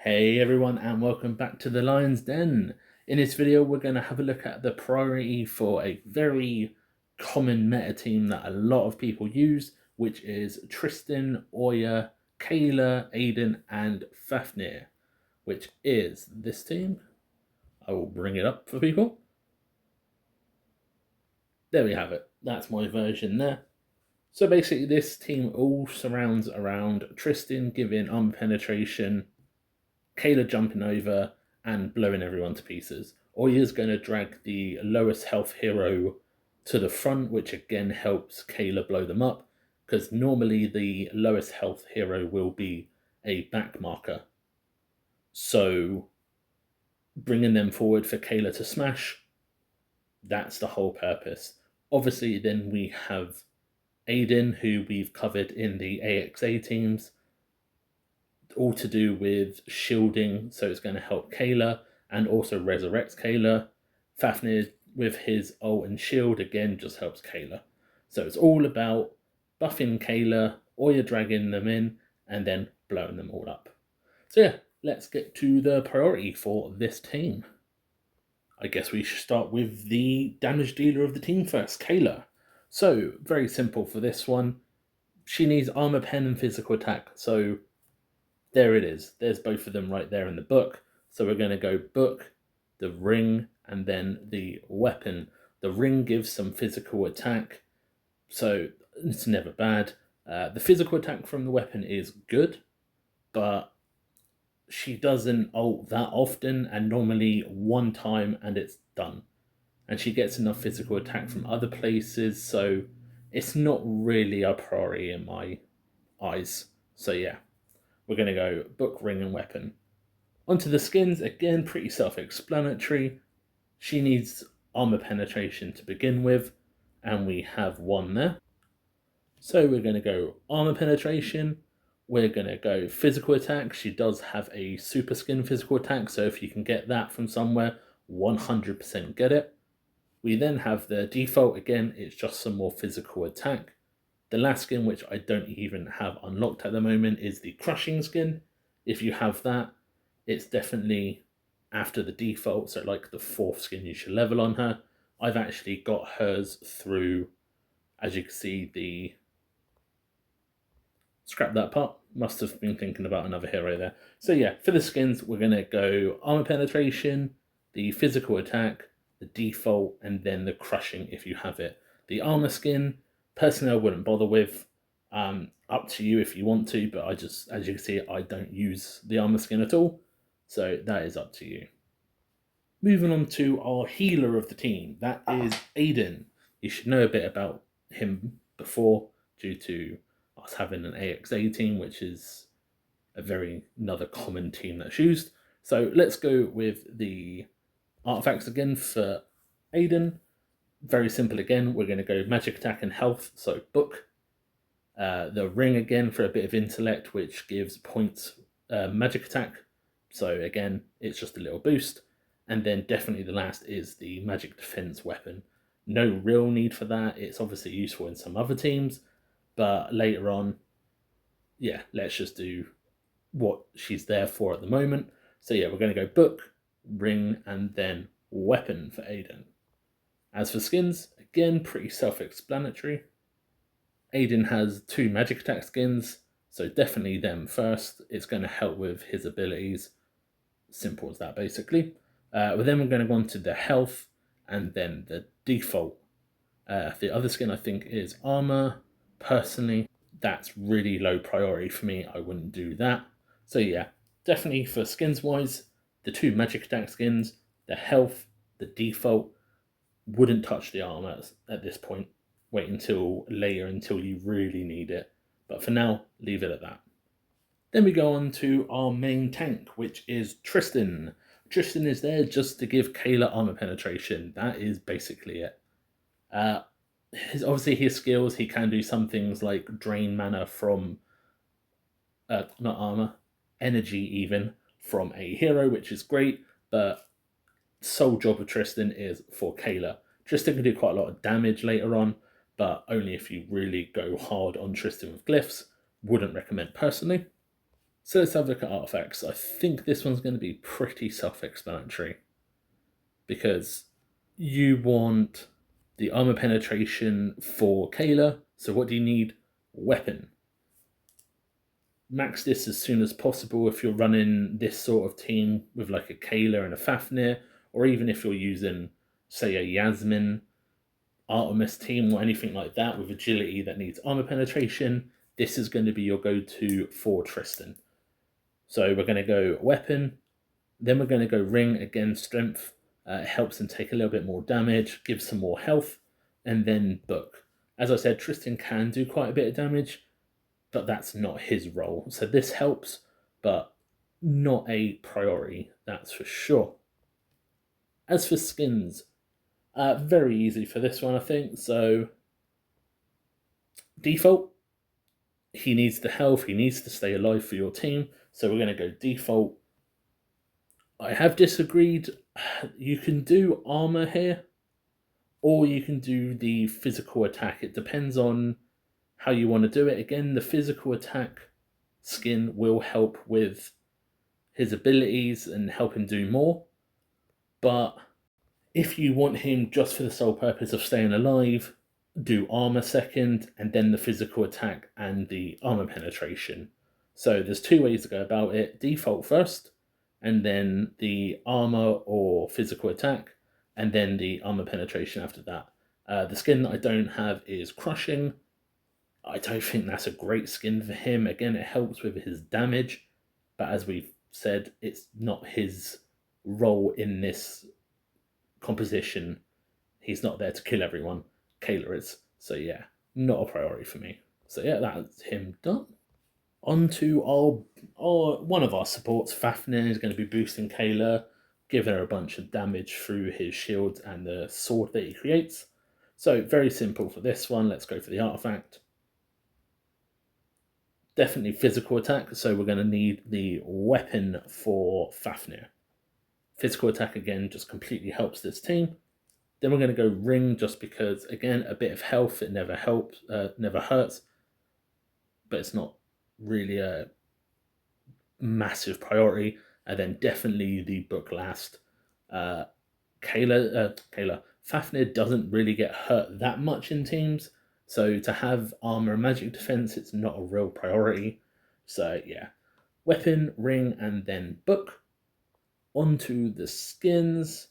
Hey everyone, and welcome back to the Lion's Den. In this video we're going to have a look at the priority for a very common meta team that a lot of people use, which is Tristan, Oya, Kayla, Aidan and Fafnir, which is this team. I will bring it up for people. There we have it. That's my version there. So basically this team all surrounds around Tristan giving armor penetration, Kayla jumping over and blowing everyone to pieces. Oya's going to drag the lowest health hero to the front, which again helps Kayla blow them up, because normally the lowest health hero will be a back marker. So bringing them forward for Kayla to smash, that's the whole purpose. Obviously, then we have Aidan, who we've covered in the AXA teams, all to do with shielding, so it's going to help Kayla and also resurrects Kayla. Fafnir with his ult and shield again just helps Kayla. So it's all about buffing Kayla, Oya dragging them in, and then blowing them all up. So yeah, let's get to the priority for this team. I guess we should start with the damage dealer of the team first, Kayla. So very simple for this one. She needs armor pen and physical attack. So there it is. There's both of them right there in the book. So we're going to go book, the ring, and then the weapon. The ring gives some physical attack, so it's never bad. The physical attack from the weapon is good, but she doesn't ult that often, and normally one time and it's done. And she gets enough physical attack from other places, so it's not really a priority in my eyes. So yeah, we're going to go book, ring, and weapon. Onto the skins, again, pretty self-explanatory. She needs armor penetration to begin with, and we have one there. So we're going to go armor penetration. We're going to go physical attack. She does have a super skin physical attack, so if you can get that from somewhere, 100% get it. We then have the default, again, it's just some more physical attack. The last skin, which I don't even have unlocked at the moment, is the crushing skin. If you have that, it's definitely after the default, so like the 4th skin you should level on her. I've actually got hers through, as you can see, scrap that part. Must have been thinking about another hero there. So yeah, for the skins, we're going to go armor penetration, the physical attack, the default, and then the crushing if you have it. The armor skin, personally, I wouldn't bother with. Up to you if you want to, but I just, as you can see, I don't use the armor skin at all. So that is up to you. Moving on to our healer of the team, that is Aidan. You should know a bit about him before, due to us having an AXA team, which is another common team that's used. So let's go with the artifacts again for Aidan. Very simple again, we're going to go magic attack and health, so book. The ring again for a bit of intellect, which gives points magic attack. So again, it's just a little boost. And then definitely the last is the magic defense weapon. No real need for that. It's obviously useful in some other teams, but later on, yeah, let's just do what she's there for at the moment. So yeah, we're going to go book, ring, and then weapon for Aidan. As for skins, again, pretty self-explanatory. Aidan has 2 magic attack skins, so definitely them first. It's going to help with his abilities. Simple as that, basically. But then we're going to go on to the health, and then the default. The other skin, I think, is armor. Personally, that's really low priority for me. I wouldn't do that. So yeah, definitely for skins-wise, the 2 magic attack skins, the health, the default, wouldn't touch the armor at this point. Wait until later, until you really need it. But for now, leave it at that. Then we go on to our main tank, which is Tristan. Tristan is there just to give Kayla armor penetration. That is basically it. Obviously his skills, he can do some things like drain mana from, not armor, energy even, from a hero, which is great, but sole job of Tristan is for Kayla. Tristan can do quite a lot of damage later on, but only if you really go hard on Tristan with glyphs. Wouldn't recommend personally. So let's have a look at artifacts. I think this one's going to be pretty self-explanatory because you want the armor penetration for Kayla. So what do you need? Weapon. Max this as soon as possible if you're running this sort of team with like a Kayla and a Fafnir, or even if you're using, say, a Yasmin Artemis team or anything like that with agility that needs armor penetration, this is going to be your go-to for Tristan. So we're going to go weapon, then we're going to go ring, again strength. It helps him take a little bit more damage, gives some more health, and then book. As I said, Tristan can do quite a bit of damage, but that's not his role. So this helps, but not a priority, that's for sure. As for skins, very easy for this one, I think. So default, he needs the health, he needs to stay alive for your team. So we're going to go default. I have disagreed. You can do armor here, or you can do the physical attack. It depends on how you want to do it. Again, the physical attack skin will help with his abilities and help him do more. But if you want him just for the sole purpose of staying alive, do armor second and then the physical attack and the armor penetration. So there's two ways to go about it. Default first, and then the armor or physical attack, and then the armor penetration after that. The skin that I don't have is crushing. I don't think that's a great skin for him. Again, it helps with his damage, but as we've said, it's not his role in this composition. He's not there to kill everyone. Kayla is. So yeah, not a priority for me. So yeah, that's him done. On to our one of our supports, Fafnir, is going to be boosting Kayla, giving her a bunch of damage through his shield and the sword that he creates. So very simple for this one. Let's go for the artifact. Definitely physical attack, so we're going to need the weapon for Fafnir. Physical attack again just completely helps this team. Then we're going to go ring just because, again, a bit of health, it never helps, never hurts, but it's not really a massive priority. And then definitely the book last. Kayla, Fafnir doesn't really get hurt that much in teams, so to have armor and magic defense, it's not a real priority. So yeah, weapon, ring, and then book. Onto the skins.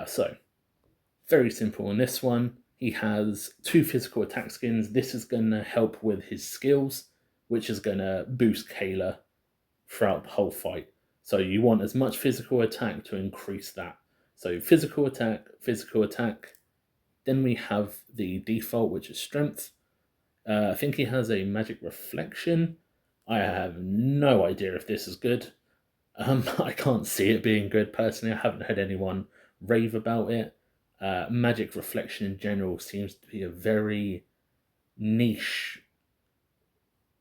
So very simple on this one. He has 2 physical attack skins. This is going to help with his skills, which is going to boost Kayla throughout the whole fight. So you want as much physical attack to increase that. So physical attack. Then we have the default, which is strength. I think he has a magic reflection. I have no idea if this is good. I can't see it being good personally. I haven't heard anyone rave about it. Magic reflection in general seems to be a very niche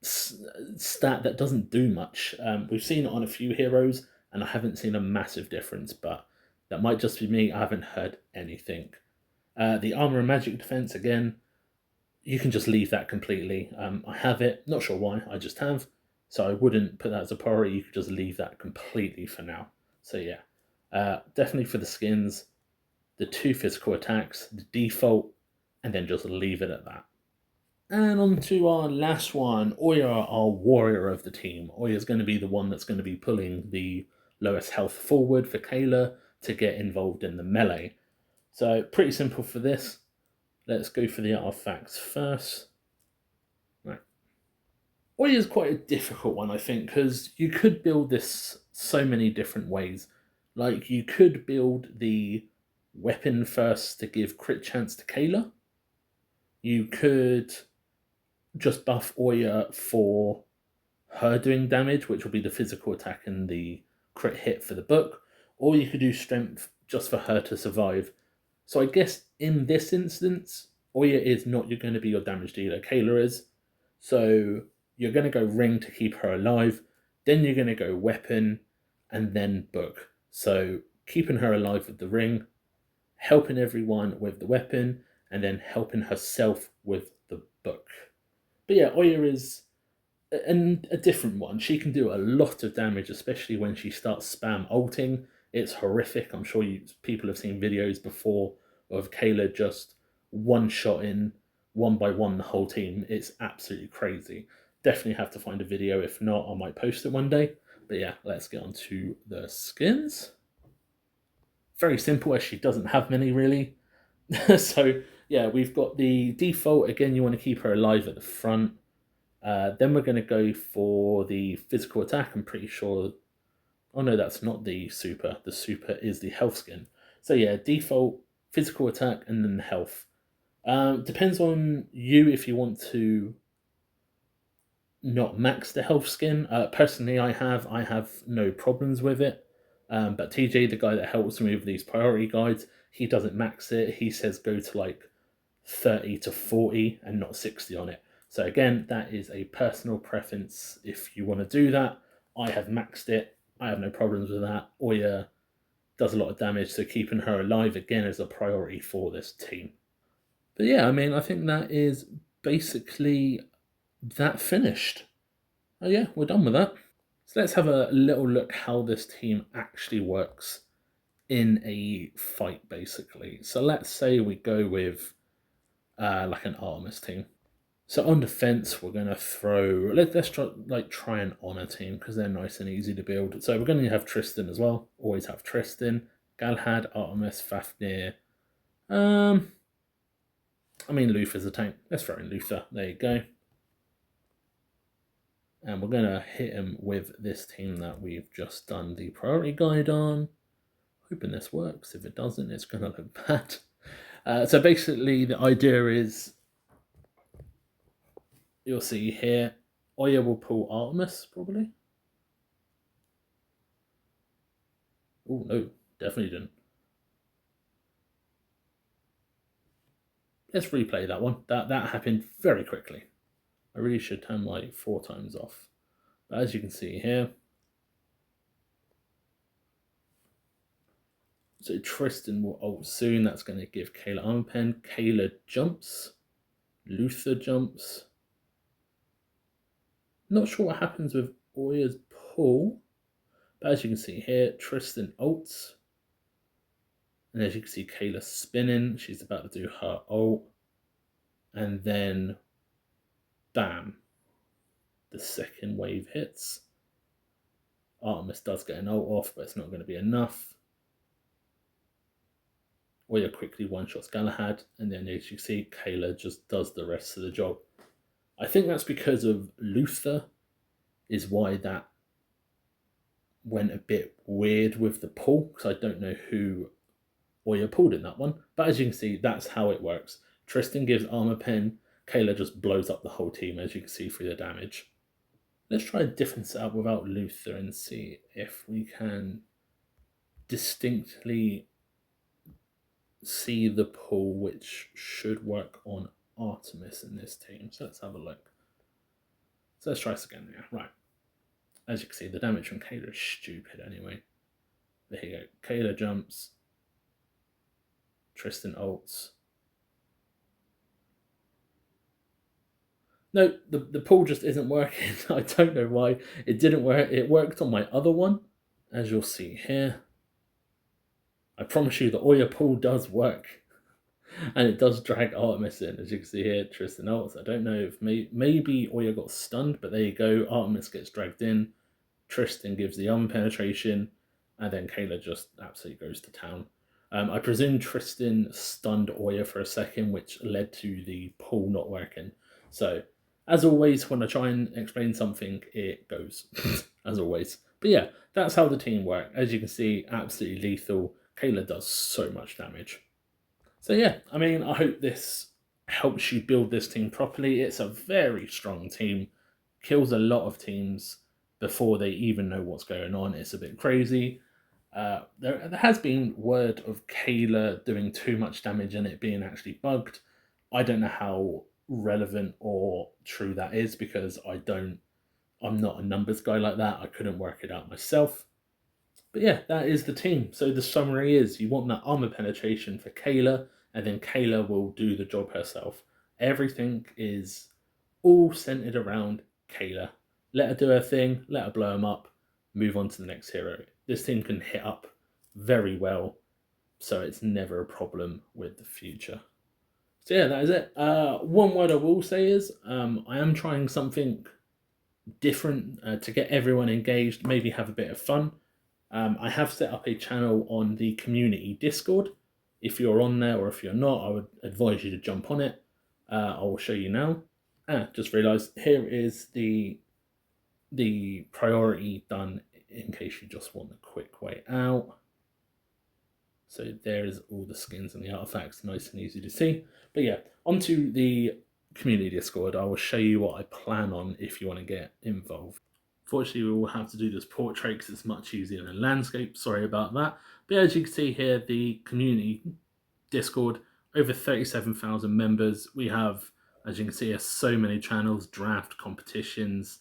stat that doesn't do much. We've seen it on a few heroes, and I haven't seen a massive difference, but that might just be me. I haven't heard anything. The armor and magic defense, again, you can just leave that completely. I have it, not sure why, I just have. So I wouldn't put that as a priority, you could just leave that completely for now. So yeah, definitely for the skins, the 2 physical attacks, the default, and then just leave it at that. And on to our last one, Oya, our warrior of the team. Oya is going to be the one that's going to be pulling the lowest health forward for Kayla to get involved in the melee. So pretty simple for this. Let's go for the artifacts first. Right. Oya is quite a difficult one, I think, because you could build this so many different ways. Like, you could build the weapon first to give crit chance to Kayla. You could just buff Oya for her doing damage, which will be the physical attack and the crit hit for the book. Or you could do strength just for her to survive. So I guess in this instance, Oya is not going to be your damage dealer. Kayla is. So you're going to go ring to keep her alive. Then you're going to go weapon and then book. So keeping her alive with the ring, helping everyone with the weapon, and then helping herself with the book. But yeah, Oya is and a different one. She can do a lot of damage, especially when she starts spam ulting. It's horrific. I'm sure people have seen videos before of Kayla just one shot in one by one the whole team. It's absolutely crazy. Definitely have to find a video. If not, I might post it one day. But yeah, let's get on to the skins. Very simple, as she doesn't have many really. So yeah, we've got the default. Again, you want to keep her alive at the front. Then we're going to go for the physical attack. I'm pretty sure. Oh no, that's not the super. The super is the health skin. So yeah, default, physical attack, and then health. Depends on you if you want to not max the health skin. Personally, I have no problems with it. But TJ, the guy that helps me with these priority guides, he doesn't max it. He says go to like 30 to 40 and not 60 on it. So again, that is a personal preference. If you want to do that, I have maxed it. I have no problems with that. Oya does a lot of damage, so keeping her alive again is a priority for this team. But yeah, I mean, I think that is basically that finished. Oh yeah, we're done with that. So let's have a little look how this team actually works in a fight, basically. So let's say we go with like an Artemis team. So on defense, we're gonna throw. Let's try an honor team because they're nice and easy to build. So we're gonna have Tristan as well. Always have Tristan, Galahad, Artemis, Fafnir. I mean Luther's a tank. Let's throw in Luther. There you go. And we're gonna hit him with this team that we've just done the priority guide on. Hoping this works. If it doesn't, it's gonna look bad. So basically, the idea is you'll see here, Oya will pull Artemis, probably. Oh, no, definitely didn't. Let's replay that one. That happened very quickly. I really should turn my 4 times off. But as you can see here, so Tristan will ult soon. That's going to give Kayla armor pen. Kayla jumps. Luther jumps. Not sure what happens with Oya's pull. But as you can see here, Tristan ults. And as you can see, Kayla spinning. She's about to do her ult. And then, bam. The second wave hits. Artemis does get an ult off, but it's not going to be enough. Oya quickly one-shots Galahad. And then as you see, Kayla just does the rest of the job. I think that's because of Luther is why that went a bit weird with the pull, because I don't know who Oya pulled in that one. But as you can see, that's how it works. Tristan gives armor pen, Kayla just blows up the whole team, as you can see through the damage. Let's try a different setup without Luther and see if we can distinctly see the pull, which should work on Artemis in this team. So let's have a look. So let's try this again. Yeah, right. As you can see, the damage from Kayla is stupid anyway. There you go. Kayla jumps. Tristan ults. No, the pull just isn't working. I don't know why. It didn't work. It worked on my other one, as you'll see here. I promise you the Oya pull does work. And it does drag Artemis in, as you can see here, Tristan ults. I don't know if maybe Oya got stunned, but there you go. Artemis gets dragged in. Tristan gives the armor penetration, and then Kayla just absolutely goes to town. I presume Tristan stunned Oya for a second, which led to the pull not working. So, as always, when I try and explain something, it goes, as always. But yeah, that's how the team work. As you can see, absolutely lethal. Kayla does so much damage. So yeah, I mean, I hope this helps you build this team properly. It's a very strong team. Kills a lot of teams before they even know what's going on. It's a bit crazy. There has been word of Kayla doing too much damage and it being actually bugged. I don't know how relevant or true that is because I'm not a numbers guy like that. I couldn't work it out myself. But yeah, that is the team. So the summary is you want that armor penetration for Kayla, and then Kayla will do the job herself. Everything is all centered around Kayla. let her do her thing, let her blow them up, move on to the next hero. This team can hit up very well, so it's never a problem with the future. So yeah, that is it. One word I will say is I am trying something different to get everyone engaged, maybe have a bit of fun. I have set up a channel on the community Discord. If you're on there or if you're not, I would advise you to jump on it. I will show you now. Just realised here is the priority done in case you just want a quick way out. So there's all the skins and the artifacts, nice and easy to see. But yeah, onto the community Discord. I will show you what I plan on if you want to get involved. Fortunately, we will have to do this portrait because it's much easier than landscape. Sorry about that. But as you can see here, the community Discord, over 37,000 members. We have, as you can see, so many channels, draft, competitions,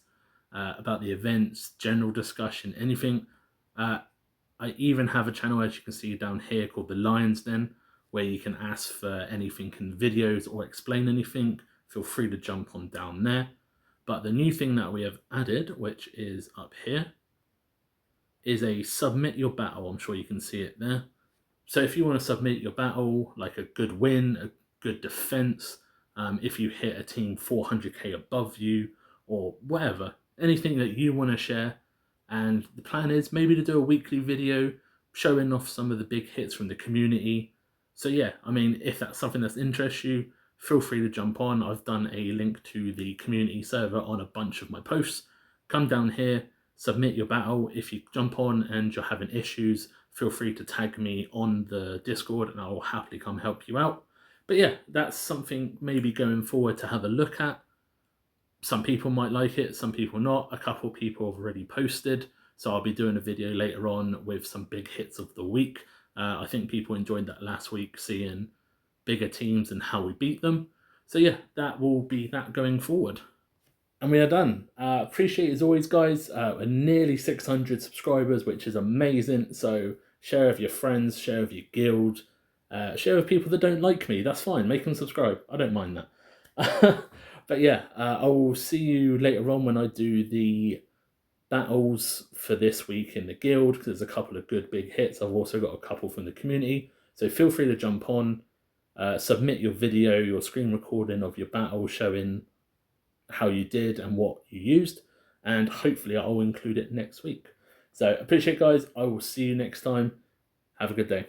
about the events, general discussion, anything. I even have a channel, as you can see down here, called the Lions Den, where you can ask for anything in videos or explain anything. Feel free to jump on down there. But the new thing that we have added, which is up here, is a submit your battle. I'm sure you can see it there. So if you want to submit your battle, like a good win, a good defense, if you hit a team 400k above you, or whatever, anything that you want to share. And the plan is maybe to do a weekly video showing off some of the big hits from the community. So yeah, I mean, if that's something that interests you, feel free to jump on. I've done a link to the community server on a bunch of my posts. Come down here, submit your battle. If you jump on and you're having issues, feel free to tag me on the Discord and I will happily come help you out. But yeah, that's something maybe going forward to have a look at. Some people might like it, some people not. A couple of people have already posted, so I'll be doing a video later on with some big hits of the week. I think people enjoyed that last week, seeing bigger teams and how we beat them. So yeah, that will be that going forward. And we are done. Appreciate it as always, guys. We're nearly 600 subscribers, which is amazing. So share with your friends, share with your guild, share with people that don't like me. That's fine. Make them subscribe. I don't mind that. But yeah, I will see you later on when I do the battles for this week in the guild, because there's a couple of good big hits. I've also got a couple from the community. So feel free to jump on, submit your video, your screen recording of your battle showing how you did and what you used, and hopefully I'll include it next week. So appreciate it, guys. I will see you next time. Have a good day.